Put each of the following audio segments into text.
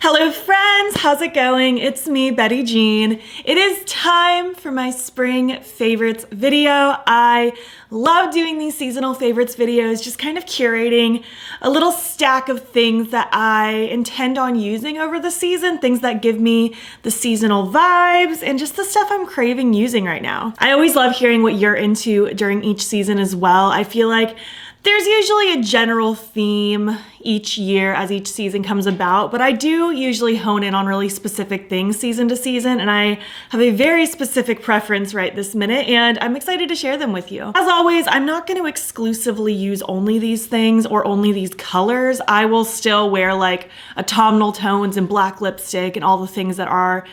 Hello friends, how's it going? It's me, Betty Jean. It is time for my spring favorites video. I love doing these seasonal favorites videos, just kind of curating a little stack of things that I intend on using over the season, things that give me the seasonal vibes and just the stuff I'm craving using right now. I always love hearing what you're into during each season as well. I feel like there's usually a general theme each year as each season comes about, but I do usually hone in on really specific things season to season, and I have a very specific preference right this minute, and I'm excited to share them with you. As always, I'm not going to exclusively use only these things or only these colors. I will still wear like autumnal tones and black lipstick and all the things that are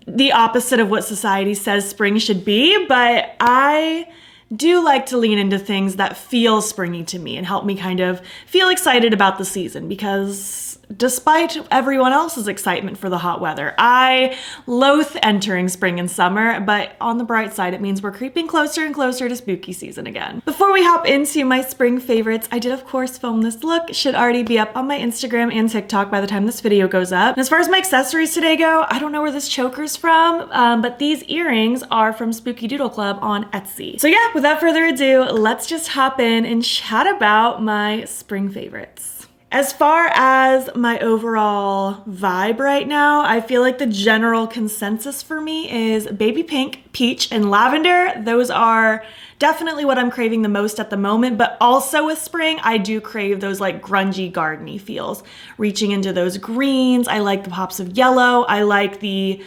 the opposite of what society says spring should be, but I do like to lean into things that feel springy to me and help me kind of feel excited about the season, because despite everyone else's excitement for the hot weather, I loathe entering spring and summer, but on the bright side, it means we're creeping closer and closer to spooky season again. Before we hop into my spring favorites, I did of course film this look. It should already be up on my Instagram and TikTok by the time this video goes up. And as far as my accessories today go, I don't know where this choker's from, but these earrings are from Spooky Doodle Club on Etsy. So yeah, without further ado, let's just hop in and chat about my spring favorites. As far as my overall vibe right now, I feel like the general consensus for me is baby pink, peach, and lavender. Those are definitely what I'm craving the most at the moment, but also with spring, I do crave those like grungy, gardeny feels. Reaching into those greens, I like the pops of yellow, I like the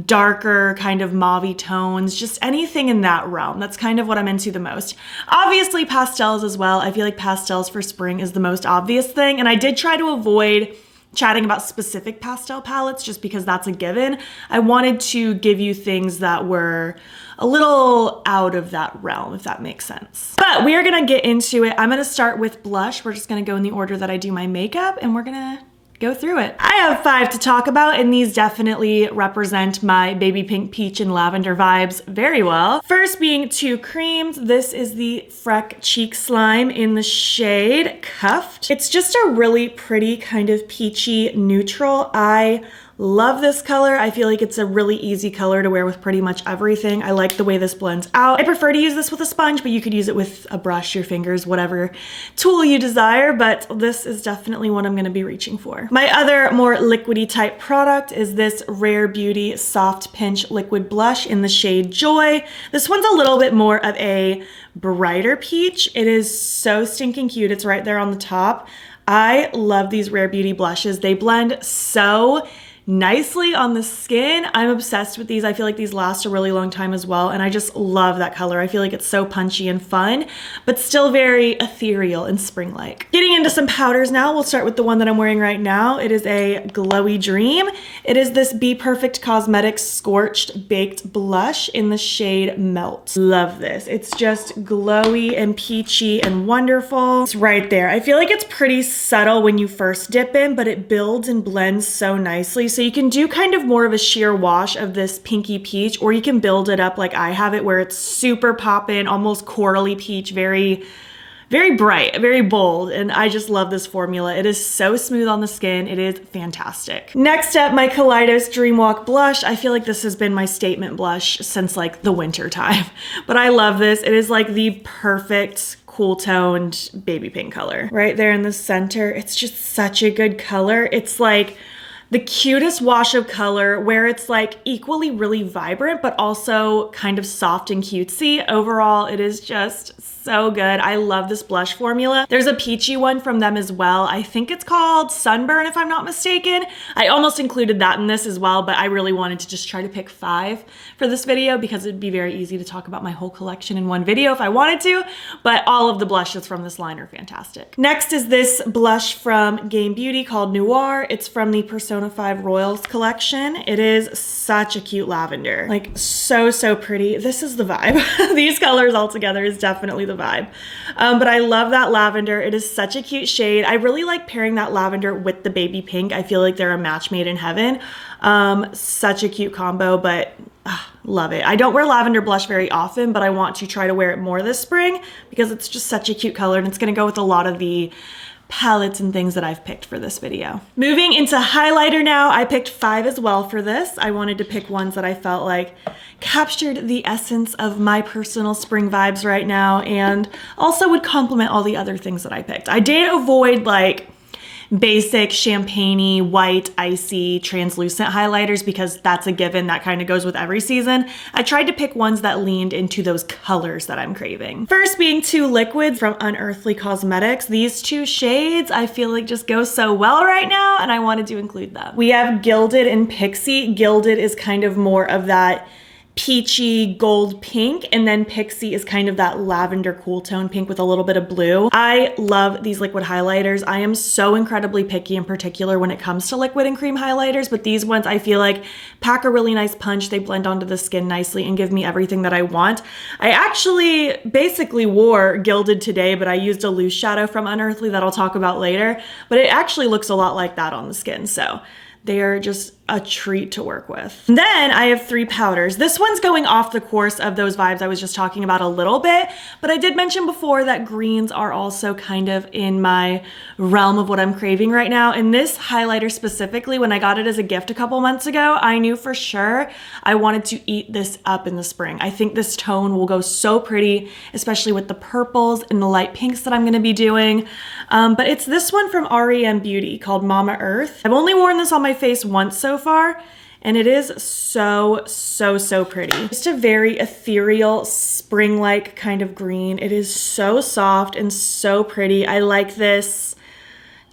darker kind of mauve-y tones, just anything in that realm. That's kind of what I'm into the most. Obviously pastels as well. I feel like pastels for spring is the most obvious thing, and I did try to avoid chatting about specific pastel palettes just because that's a given. I wanted to give you things that were a little out of that realm, if that makes sense. But we are gonna get into it. I'm gonna start with blush. We're just gonna go in the order that I do my makeup, and we're gonna go through it. I have 5 to talk about, and these definitely represent my baby pink, peach, and lavender vibes very well. First being 2 creams. This is the Freck Cheek Slime in the shade Cuffed. It's just a really pretty kind of peachy neutral. I love this color. I feel like it's a really easy color to wear with pretty much everything. I like the way this blends out. I prefer to use this with a sponge, but you could use it with a brush, your fingers, whatever tool you desire, but this is definitely what I'm gonna be reaching for. My other more liquidy type product is this Rare Beauty Soft Pinch Liquid Blush in the shade Joy. This one's a little bit more of a brighter peach. It is so stinking cute. It's right there on the top. I love these Rare Beauty blushes. They blend so nicely on the skin. I'm obsessed with these. I feel like these last a really long time as well, and I just love that color. I feel like it's so punchy and fun, but still very ethereal and spring-like. Getting into some powders now, we'll start with the one that I'm wearing right now. It is a Glowy Dream. It is this bPerfect Cosmetics Scorched Baked Blush in the shade Melt. Love this. It's just glowy and peachy and wonderful. It's right there. I feel like it's pretty subtle when you first dip in, but it builds and blends so nicely. So you can do kind of more of a sheer wash of this pinky peach, or you can build it up like I have it, where it's super poppin', almost corally peach, very bright, very bold, and I just love this formula. It is so smooth on the skin. It is fantastic. Next up, my Kaleidos Dreamwalk blush. I feel like this has been my statement blush since like the winter time, but I love this. It is like the perfect cool toned baby pink color. Right there in the center, it's just such a good color. It's like the cutest wash of color where it's like equally really vibrant, but also kind of soft and cutesy. Overall, it is just so good. I love this blush formula. There's a peachy one from them as well. I think it's called Sunburn, if I'm not mistaken. I almost included that in this as well, but I really wanted to just try to pick 5 for this video because it'd be very easy to talk about my whole collection in one video if I wanted to, but all of the blushes from this line are fantastic. Next is this blush from Game Beauty called Noir. It's from the Persona 5 Royals collection. It is such a cute lavender. Like so pretty. This is the vibe. These colors all together is definitely the vibe. But I love that lavender. It is such a cute shade. I really like pairing that lavender with the baby pink. I feel like they're a match made in heaven. Such a cute combo, but love it. I don't wear lavender blush very often, but I want to try to wear it more this spring because it's just such a cute color, and it's gonna go with a lot of the palettes and things that I've picked for this video. Moving into highlighter now, I picked 5 as well for this. I wanted to pick ones that I felt like captured the essence of my personal spring vibes right now and also would complement all the other things that I picked. I did avoid like basic champagne-y, white, icy, translucent highlighters because that's a given. That kind of goes with every season. I tried to pick ones that leaned into those colors that I'm craving. First being 2 liquids from Unearthly Cosmetics. These 2 shades I feel like just go so well right now and I wanted to include them. We have Gilded and Pixie. Gilded is kind of more of that peachy gold pink, and then Pixie is kind of that lavender cool tone pink with a little bit of blue. I love these liquid highlighters. I am so incredibly picky in particular when it comes to liquid and cream highlighters, but these ones I feel like pack a really nice punch. They blend onto the skin nicely and give me everything that I want. I actually basically wore Gilded today, but I used a loose shadow from Unearthly that I'll talk about later, but it actually looks a lot like that on the skin, so they are just a treat to work with. Then I have 3 powders. This one's going off the course of those vibes I was just talking about a little bit, but I did mention before that greens are also kind of in my realm of what I'm craving right now. And this highlighter specifically, when I got it as a gift a couple months ago, I knew for sure I wanted to eat this up in the spring. I think this tone will go so pretty, especially with the purples and the light pinks that I'm gonna be doing. But it's this one from REM Beauty called Mama Earth. I've only worn this on my face once so far, and it is so pretty. Just a very ethereal, spring-like kind of green. It is so soft and so pretty. I like this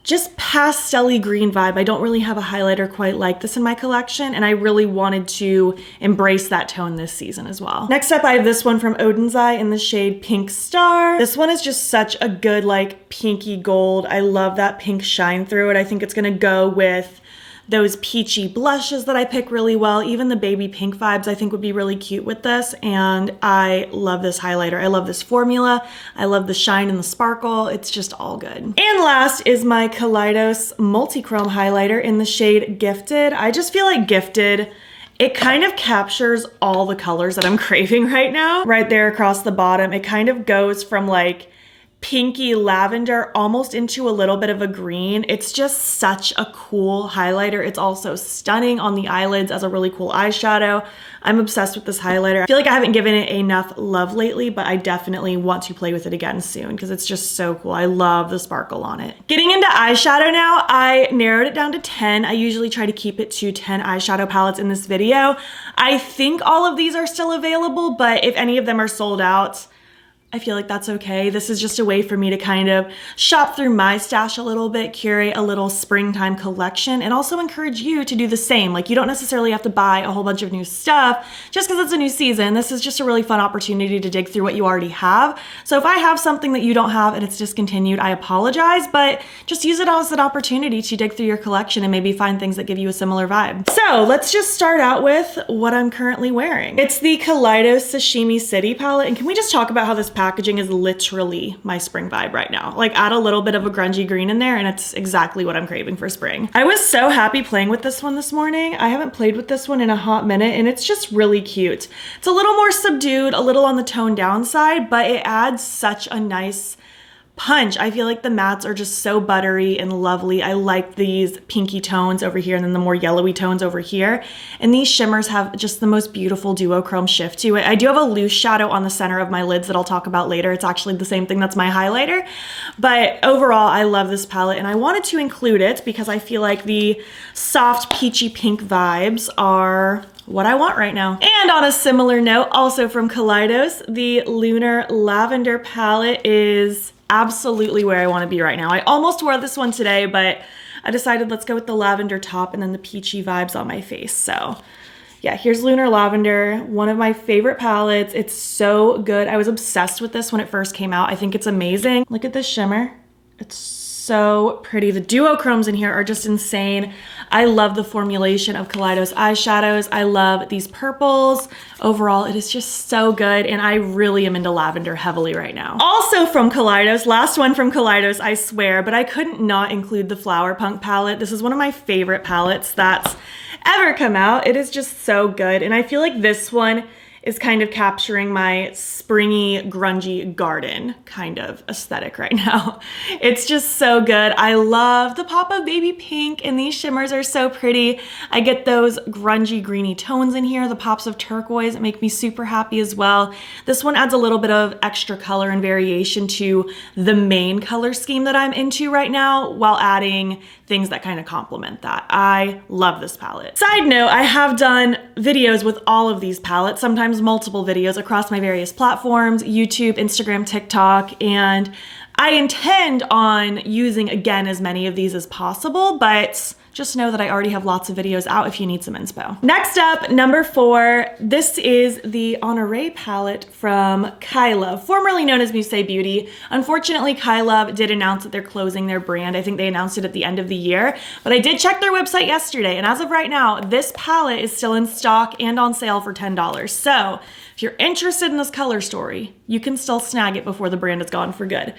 just pastel-y green vibe. I don't really have a highlighter quite like this in my collection, and I really wanted to embrace that tone this season as well. Next up, I have this one from Oden's Eye in the shade Pink Star. This one is just such a good, like, pinky gold. I love that pink shine through it. I think it's gonna go with those peachy blushes that I pick really well. Even the baby pink vibes I think would be really cute with this, and I love this highlighter. I love this formula. I love the shine and the sparkle. It's just all good. And last is my Kaleidos multi-chrome highlighter in the shade Gifted. I just feel like Gifted, it kind of captures all the colors that I'm craving right now. Right there across the bottom, it kind of goes from like pinky lavender almost into a little bit of a green. It's just such a cool highlighter. It's also stunning on the eyelids as a really cool eyeshadow. I'm obsessed with this highlighter. I feel like I haven't given it enough love lately, but I definitely want to play with it again soon because it's just so cool. I love the sparkle on it. Getting into eyeshadow now, I narrowed it down to 10. I usually try to keep it to 10 eyeshadow palettes in this video. I think all of these are still available, but if any of them are sold out, I feel like that's okay. This is just a way for me to kind of shop through my stash a little bit, curate a little springtime collection, and also encourage you to do the same. Like, you don't necessarily have to buy a whole bunch of new stuff just because it's a new season. This is just a really fun opportunity to dig through what you already have. So if I have something that you don't have and it's discontinued, I apologize, but just use it as an opportunity to dig through your collection and maybe find things that give you a similar vibe. So let's just start out with what I'm currently wearing. It's the Kaleidos Sashimi City palette, and can we just talk about how this packaging is literally my spring vibe right now. Like, add a little bit of a grungy green in there and it's exactly what I'm craving for spring. I was so happy playing with this one this morning. I haven't played with this one in a hot minute and it's just really cute. It's a little more subdued, a little on the toned down side, but it adds such a nice punch. I feel like the mattes are just so buttery and lovely. I like these pinky tones over here and then the more yellowy tones over here. And these shimmers have just the most beautiful duochrome shift to it. I do have a loose shadow on the center of my lids that I'll talk about later. It's actually the same thing that's my highlighter. But overall, I love this palette and I wanted to include it because I feel like the soft peachy pink vibes are what I want right now. And on a similar note, also from Kaleidos, the Lunar Lavender palette is absolutely where I want to be right now. I almost wore this one today, but I decided let's go with the lavender top and then the peachy vibes on my face. So yeah, here's Lunar Lavender, one of my favorite palettes. It's so good. I was obsessed with this when it first came out. I think it's amazing. Look at this shimmer. It's so pretty. The duochromes in here are just insane. I love the formulation of Kaleidos eyeshadows. I love these purples. Overall, it is just so good, and I really am into lavender heavily right now. Also from Kaleidos, last one from Kaleidos, I swear, but I couldn't not include the Flower Punk palette. This is one of my favorite palettes that's ever come out. It is just so good, and I feel like this one is kind of capturing my springy, grungy garden kind of aesthetic right now. It's just so good. I love the pop of baby pink, and these shimmers are so pretty. I get those grungy, greeny tones in here. The pops of turquoise make me super happy as well. This one adds a little bit of extra color and variation to the main color scheme that I'm into right now, while adding things that kind of complement that. I love this palette. Side note, I have done videos with all of these palettes, sometimes multiple videos across my various platforms, YouTube, Instagram, TikTok, and I intend on using again as many of these as possible, but just know that I already have lots of videos out if you need some inspo. Next up, number 4, this is the Honoré palette from Kailav, formerly known as Beaute Beauty. Unfortunately, Kailav did announce that they're closing their brand. I think they announced it at the end of the year, but I did check their website yesterday, and as of right now, this palette is still in stock and on sale for $10. So if you're interested in this color story, you can still snag it before the brand is gone for good.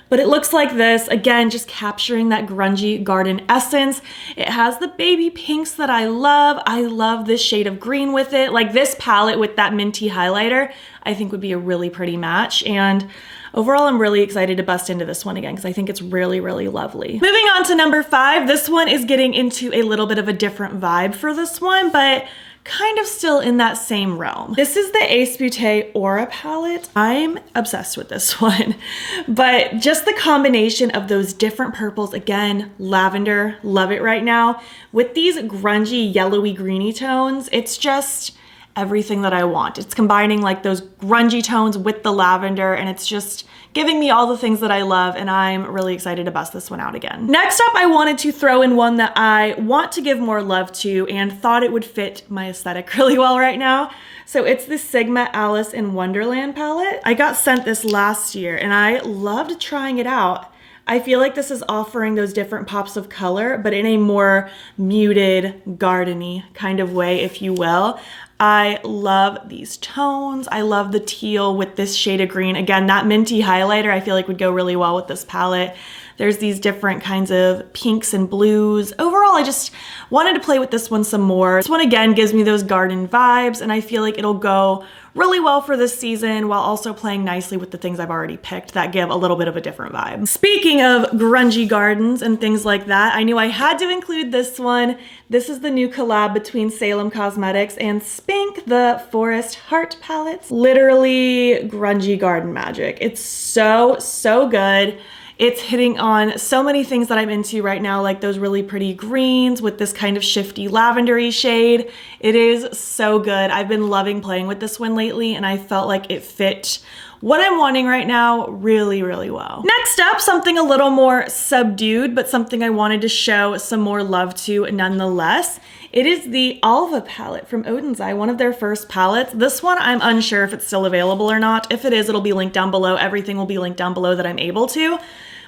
But it looks like this, again, just capturing that grungy garden essence. It has the baby pinks that I love. I love this shade of green with it. Like this palette with that minty highlighter, I think would be a really pretty match. And overall, I'm really excited to bust into this one again because I think it's really, really lovely. Moving on to number 5, this one is getting into a little bit of a different vibe for this one, but kind of still in that same realm. This is the Ace Beaute Aura palette. I'm obsessed with this one, but just the combination of those different purples, again, lavender, love it right now, with these grungy, yellowy, greeny tones, it's just everything that I want. It's combining like those grungy tones with the lavender, and it's just giving me all the things that I love, and I'm really excited to bust this one out again. Next up, I wanted to throw in one that I want to give more love to and thought it would fit my aesthetic really well right now. So it's the Sigma Alice in Wonderland palette. I got sent this last year and I loved trying it out. I feel like this is offering those different pops of color, but in a more muted, gardeny kind of way, if you will. I love these tones. I love the teal with this shade of green. Again, that minty highlighter I feel like would go really well with this palette. There's these different kinds of pinks and blues. Overall, I just wanted to play with this one some more. This one again gives me those garden vibes, and I feel like it'll go really well for this season while also playing nicely with the things I've already picked that give a little bit of a different vibe. Speaking of grungy gardens and things like that, I knew I had to include this one. This is the new collab between Salem Cosmetics and Spink, the Forest Heart palette. Literally grungy garden magic. It's so, so good. It's hitting on so many things that I'm into right now, like those really pretty greens with this kind of shifty lavendery shade. It is so good. I've been loving playing with this one lately, and I felt like it fit what I'm wanting right now really, really well. Next up, something a little more subdued, but something I wanted to show some more love to nonetheless. It is the Alva palette from Oden's Eye, one of their first palettes. This one, I'm unsure if it's still available or not. If it is, it'll be linked down below. Everything will be linked down below that I'm able to.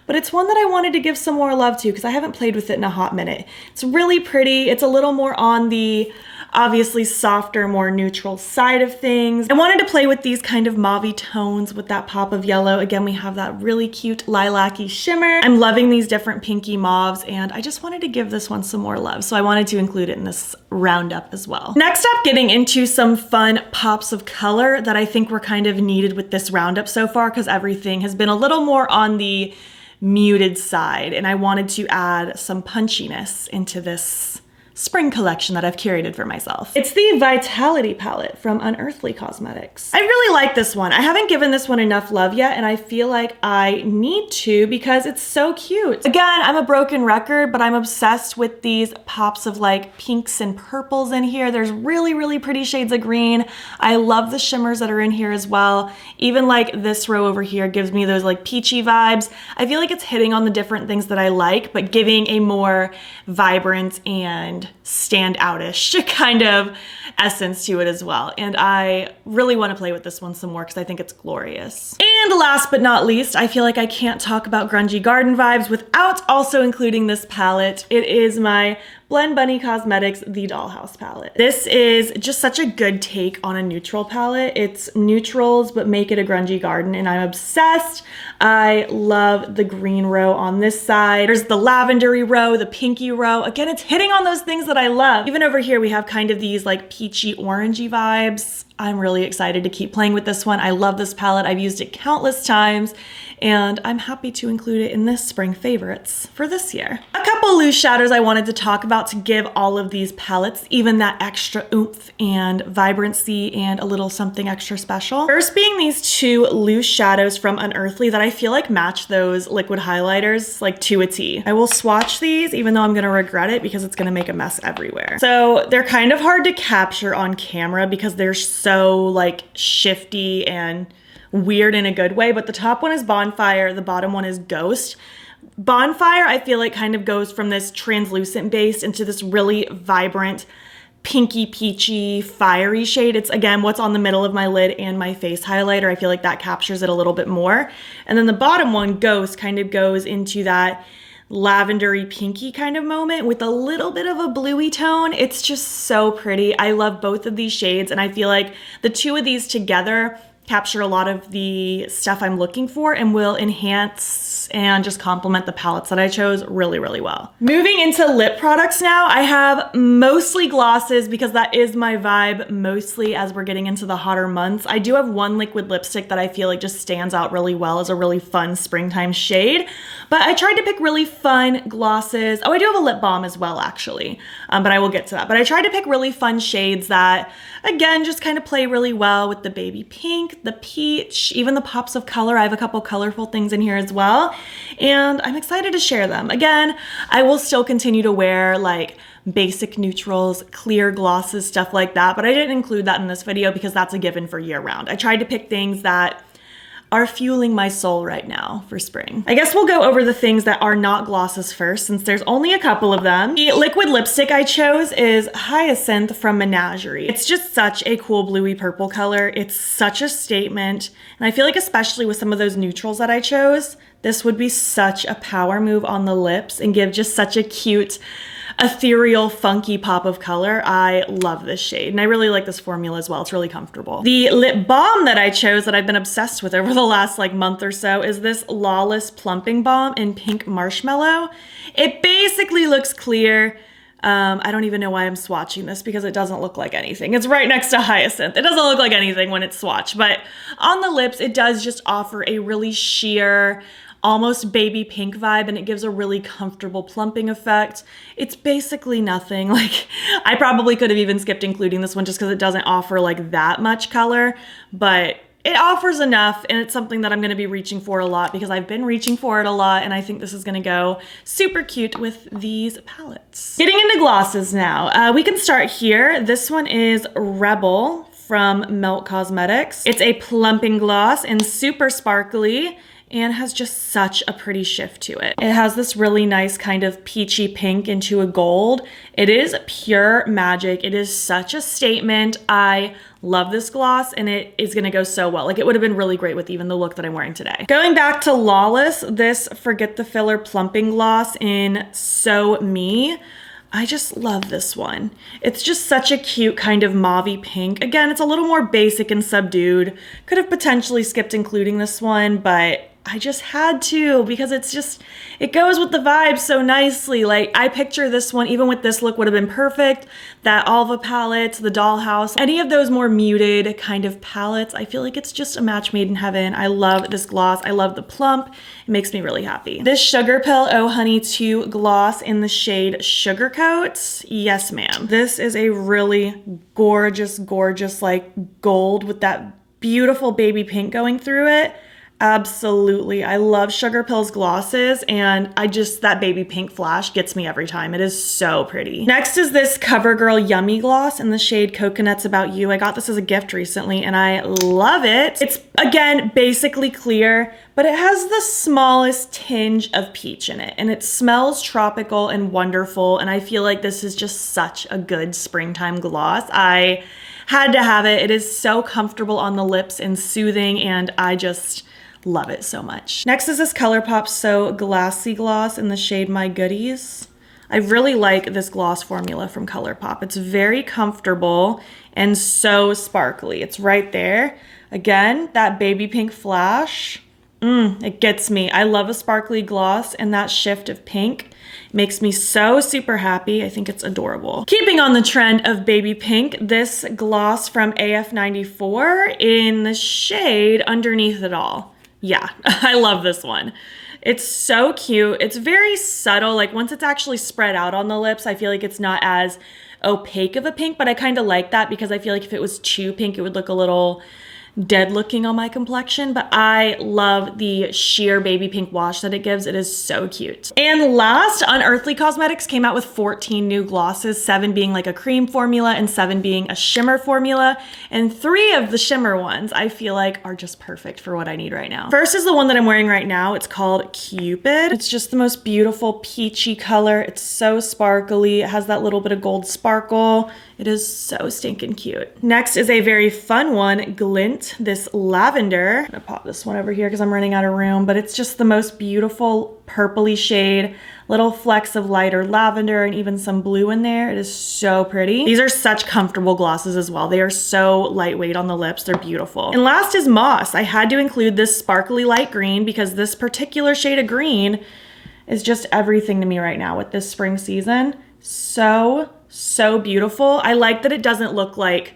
But it's one that I wanted to give some more love to because I haven't played with it in a hot minute. It's really pretty. It's a little more on the obviously softer, more neutral side of things. I wanted to play with these kind of mauve tones with that pop of yellow. Again, we have that really cute lilac-y shimmer. I'm loving these different pinky mauves, and I just wanted to give this one some more love. So I wanted to include it in this roundup as well. Next up, getting into some fun pops of color that I think were kind of needed with this roundup so far because everything has been a little more on the muted side, and I wanted to add some punchiness into this spring collection that I've curated for myself. It's the Vitality palette from Unearthly Cosmetics. I really like this one. I haven't given this one enough love yet, and I feel like I need to because it's so cute. Again, I'm a broken record, but I'm obsessed with these pops of like pinks and purples in here. There's really, really pretty shades of green. I love the shimmers that are in here as well. Even like this row over here gives me those like peachy vibes. I feel like it's hitting on the different things that I like, but giving a more vibrant and stand out-ish kind of essence to it as well. And I really want to play with this one some more because I think it's glorious. And last but not least, I feel like I can't talk about grungy garden vibes without also including this palette. It is my Blend Bunny Cosmetics The Dollhouse palette. This is just such a good take on a neutral palette. It's neutrals, but make it a grungy garden, and I'm obsessed. I love the green row on this side. There's the lavendery row, the pinky row. Again, it's hitting on those things that I love. Even over here, we have kind of these like peachy orangey vibes. I'm really excited to keep playing with this one. I love this palette. I've used it countless times, and I'm happy to include it in this spring favorites for this year. A couple loose shadows I wanted to talk about to give all of these palettes even that extra oomph and vibrancy and a little something extra special. First being these two loose shadows from Unearthly that I feel like match those liquid highlighters like to a T. I will swatch these even though I'm gonna regret it because it's gonna make a mess everywhere. So they're kind of hard to capture on camera because they're so like shifty and weird in a good way, but the top one is Bonfire, the bottom one is Ghost. Bonfire, I feel like kind of goes from this translucent base into this really vibrant, pinky, peachy, fiery shade. It's again, what's on the middle of my lid and my face highlighter. I feel like that captures it a little bit more. And then the bottom one, Ghost, kind of goes into that lavendery pinky kind of moment with a little bit of a bluey tone. It's just so pretty. I love both of these shades, and I feel like the two of these together capture a lot of the stuff I'm looking for and will enhance and just complement the palettes that I chose really, really well. Moving into lip products now, I have mostly glosses because that is my vibe mostly as we're getting into the hotter months. I do have one liquid lipstick that I feel like just stands out really well as a really fun springtime shade, but I tried to pick really fun glosses. Oh, I do have a lip balm as well actually, but I will get to that. But I tried to pick really fun shades that, again, just kind of play really well with the baby pink, the peach, even the pops of color. I have a couple colorful things in here as well, and I'm excited to share them. Again, I will still continue to wear like basic neutrals, clear glosses, stuff like that, but I didn't include that in this video because that's a given for year round. I tried to pick things that are fueling my soul right now for spring. I guess we'll go over the things that are not glosses first, since there's only a couple of them. The liquid lipstick I chose is Hyacinth from Menagerie. It's just such a cool bluey purple color. It's such a statement, and I feel like especially with some of those neutrals that I chose, this would be such a power move on the lips and give just such a cute, ethereal, funky pop of color. I love this shade, and I really like this formula as well. It's really comfortable. The lip balm that I chose that I've been obsessed with over the last like month or so is this Lawless Plumping Balm in Pink Marshmallow. It basically looks clear. I don't even know why I'm swatching this because it doesn't look like anything. It's right next to Hyacinth. It doesn't look like anything when it's swatched, but on the lips, it does just offer a really sheer, almost baby pink vibe, and it gives a really comfortable plumping effect. It's basically nothing. Like, I probably could have even skipped including this one just because it doesn't offer like that much color, but it offers enough, and it's something that I'm gonna be reaching for a lot because I've been reaching for it a lot, and I think this is gonna go super cute with these palettes. Getting into glosses now. We can start here. This one is Rebel from Melt Cosmetics. It's a plumping gloss and super sparkly, and has just such a pretty shift to it. It has this really nice kind of peachy pink into a gold. It is pure magic. It is such a statement. I love this gloss, and it is gonna go so well. Like, it would have been really great with even the look that I'm wearing today. Going back to Lawless, this Forget the Filler plumping gloss in So Me. I just love this one. It's just such a cute kind of mauvey pink. Again, it's a little more basic and subdued. Could have potentially skipped including this one, but I just had to because it's just, it goes with the vibe so nicely. Like, I picture this one, even with this look, would have been perfect. That Alva palette, the Dollhouse, any of those more muted kind of palettes, I feel like it's just a match made in heaven. I love this gloss. I love the plump. It makes me really happy. This Sugarpill Oh Honey 2 gloss in the shade Sugarcoat. Yes, ma'am. This is a really gorgeous, gorgeous like gold with that beautiful baby pink going through it. Absolutely. I love Sugarpill's glosses, and that baby pink flash gets me every time. It is so pretty. Next is this CoverGirl Yummy Gloss in the shade Coconuts About You. I got this as a gift recently, and I love it. It's, again, basically clear, but it has the smallest tinge of peach in it, and it smells tropical and wonderful, and I feel like this is just such a good springtime gloss. I had to have it. It is so comfortable on the lips and soothing, and I just love it so much. Next is this Colourpop So Glassy Gloss in the shade My Goodies. I really like this gloss formula from Colourpop. It's very comfortable and so sparkly. It's right there. Again, that baby pink flash, it gets me. I love a sparkly gloss, and that shift of pink makes me so super happy. I think it's adorable. Keeping on the trend of baby pink, this gloss from AF94 in the shade Underneath It All. Yeah, I love this one. It's so cute. It's very subtle. Like once it's actually spread out on the lips, I feel like it's not as opaque of a pink, but I kind of like that because I feel like if it was too pink, it would look a little dead looking on my complexion, but I love the sheer baby pink wash that it gives. It is so cute. And last, Unearthly Cosmetics came out with 14 new glosses, 7 being like a cream formula and 7 being a shimmer formula. And 3 of the shimmer ones I feel like are just perfect for what I need right now. First is the one that I'm wearing right now. It's called Cupid. It's just the most beautiful peachy color. It's so sparkly. It has that little bit of gold sparkle. It is so stinking cute. Next is a very fun one, Glint, this lavender. I'm gonna pop this one over here because I'm running out of room, but it's just the most beautiful purpley shade, little flecks of lighter lavender and even some blue in there. It is so pretty. These are such comfortable glosses as well. They are so lightweight on the lips. They're beautiful. And last is Moss. I had to include this sparkly light green because this particular shade of green is just everything to me right now with this spring season. So beautiful. I like that it doesn't look like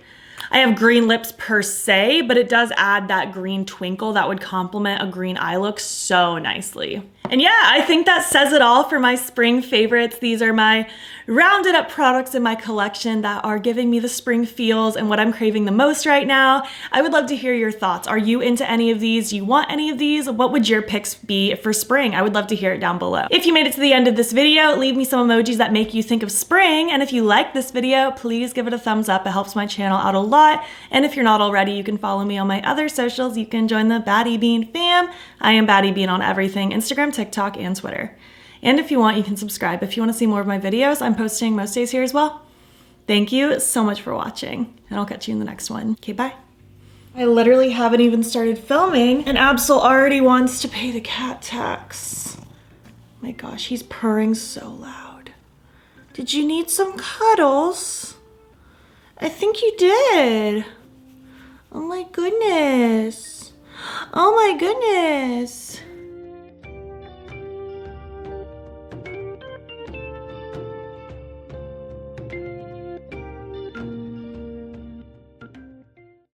I have green lips per se, but it does add that green twinkle that would complement a green eye look so nicely. And yeah, I think that says it all for my spring favorites. These are my rounded up products in my collection that are giving me the spring feels and what I'm craving the most right now. I would love to hear your thoughts. Are you into any of these? Do you want any of these? What would your picks be for spring? I would love to hear it down below. If you made it to the end of this video, leave me some emojis that make you think of spring. And if you like this video, please give it a thumbs up. It helps my channel out a lot. And if you're not already, you can follow me on my other socials. You can join the BATTYBEAN fam. I am BATTYBEAN on everything, Instagram, TikTok, and Twitter. And if you want, you can subscribe. If you want to see more of my videos, I'm posting most days here as well. Thank you so much for watching, and I'll catch you in the next one. Okay, bye. I literally haven't even started filming, and Absol already wants to pay the cat tax. My gosh, he's purring so loud. Did you need some cuddles? I think you did. Oh my goodness. Oh my goodness.